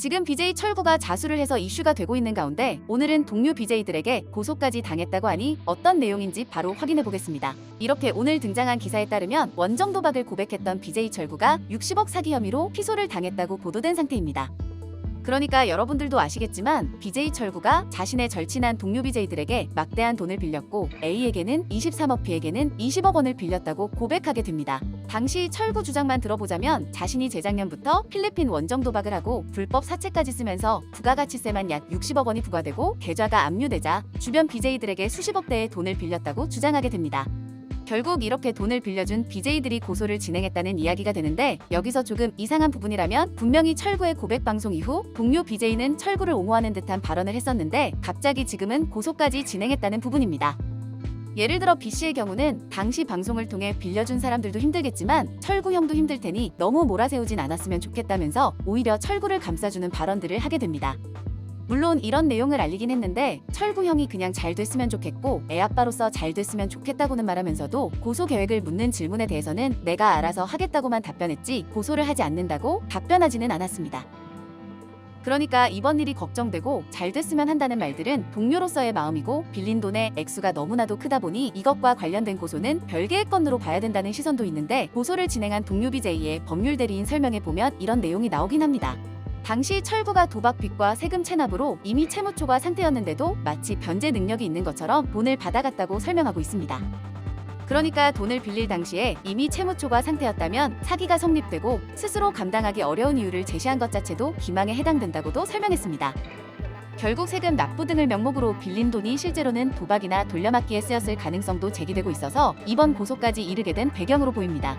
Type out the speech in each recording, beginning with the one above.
지금 BJ 철구가 자수를 해서 이슈가 되고 있는 가운데 오늘은 동료 BJ들에게 고소까지 당했다고 하니 어떤 내용인지 바로 확인해 보겠습니다. 이렇게 오늘 등장한 기사에 따르면 원정 도박을 고백했던 BJ 철구가 60억 사기 혐의로 피소를 당했다고 보도된 상태입니다. 그러니까 여러분들도 아시겠지만 BJ 철구가 자신의 절친한 동료 BJ들에게 막대한 돈을 빌렸고 A에게는 23억, B에게는 20억 원을 빌렸다고 고백하게 됩니다. 당시 철구 주장만 들어보자면 자신이 재작년부터 필리핀 원정 도박을 하고 불법 사채까지 쓰면서 부가가치세만 약 60억 원이 부과되고 계좌가 압류되자 주변 BJ들에게 수십억 대의 돈을 빌렸다고 주장하게 됩니다. 결국 이렇게 돈을 빌려준 BJ들이 고소를 진행했다는 이야기가 되는데 여기서 조금 이상한 부분이라면 분명히 철구의 고백 방송 이후 동료 BJ는 철구를 옹호하는 듯한 발언을 했었는데 갑자기 지금은 고소까지 진행했다는 부분입니다. 예를 들어 B씨의 경우는 당시 방송을 통해 빌려준 사람들도 힘들겠지만 철구 형도 힘들 테니 너무 몰아세우진 않았으면 좋겠다면서 오히려 철구를 감싸주는 발언들을 하게 됩니다. 물론 이런 내용을 알리긴 했는데 철구 형이 그냥 잘 됐으면 좋겠고 애아빠로서 잘 됐으면 좋겠다고는 말하면서도 고소 계획을 묻는 질문에 대해서는 내가 알아서 하겠다고만 답변했지 고소를 하지 않는다고 답변하지는 않았습니다. 그러니까 이번 일이 걱정되고 잘 됐으면 한다는 말들은 동료로서의 마음이고 빌린 돈의 액수가 너무나도 크다 보니 이것과 관련된 고소는 별개의 건으로 봐야 된다는 시선도 있는데 고소를 진행한 동료 BJ의 법률 대리인 설명에 보면 이런 내용이 나오긴 합니다. 당시 철구가 도박 빚과 세금 체납으로 이미 채무 초과 상태였는데도 마치 변제 능력이 있는 것처럼 돈을 받아갔다고 설명하고 있습니다. 그러니까 돈을 빌릴 당시에 이미 채무 초과 상태였다면 사기가 성립되고 스스로 감당하기 어려운 이유를 제시한 것 자체도 기망에 해당된다고도 설명했습니다. 결국 세금 납부 등을 명목으로 빌린 돈이 실제로는 도박이나 돌려막기에 쓰였을 가능성도 제기되고 있어서 이번 고소까지 이르게 된 배경으로 보입니다.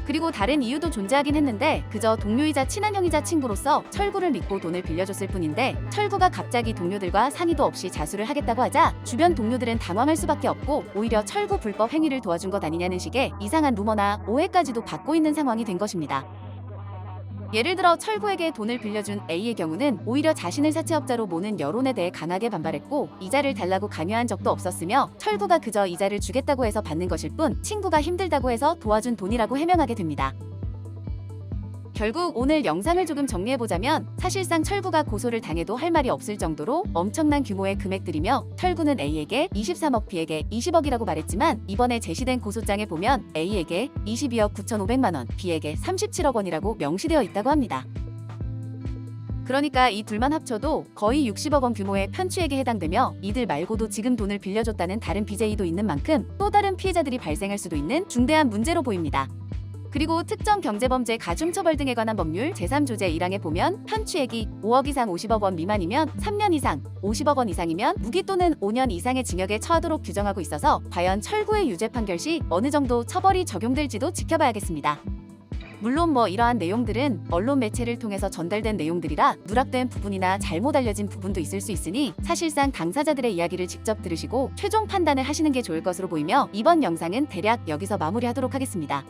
그리고 다른 이유도 존재하긴 했는데 그저 동료이자 친한 형이자 친구로서 철구를 믿고 돈을 빌려줬을 뿐인데 철구가 갑자기 동료들과 상의도 없이 자수를 하겠다고 하자 주변 동료들은 당황할 수밖에 없고 오히려 철구 불법 행위를 도와준 것 아니냐는 식의 이상한 루머나 오해까지도 받고 있는 상황이 된 것입니다. 예를 들어 철구에게 돈을 빌려준 A의 경우는 오히려 자신을 사채업자로 모는 여론에 대해 강하게 반발했고 이자를 달라고 강요한 적도 없었으며 철구가 그저 이자를 주겠다고 해서 받는 것일 뿐 친구가 힘들다고 해서 도와준 돈이라고 해명하게 됩니다. 결국 오늘 영상을 조금 정리해보자면 사실상 철구가 고소를 당해도 할 말이 없을 정도로 엄청난 규모의 금액들이며 철구는 A에게 23억, B에게 20억이라고 말했지만 이번에 제시된 고소장에 보면 A에게 22억 9,500만 원, B에게 37억 원이라고 명시되어 있다고 합니다. 그러니까 이 둘만 합쳐도 거의 60억 원 규모의 편취액에 해당되며 이들 말고도 지금 돈을 빌려줬다는 다른 BJ도 있는 만큼 또 다른 피해자들이 발생할 수도 있는 중대한 문제로 보입니다. 그리고 특정 경제범죄 가중처벌 등에 관한 법률 제3조제 1항에 보면 편취액이 5억 이상 50억 원 미만이면 3년 이상, 50억 원 이상이면 무기 또는 5년 이상의 징역에 처하도록 규정하고 있어서 과연 철구의 유죄 판결 시 어느 정도 처벌이 적용될지도 지켜봐야겠습니다. 물론 이러한 내용들은 언론 매체를 통해서 전달된 내용들이라 누락된 부분이나 잘못 알려진 부분도 있을 수 있으니 사실상 당사자들의 이야기를 직접 들으시고 최종 판단을 하시는 게 좋을 것으로 보이며 이번 영상은 대략 여기서 마무리하도록 하겠습니다.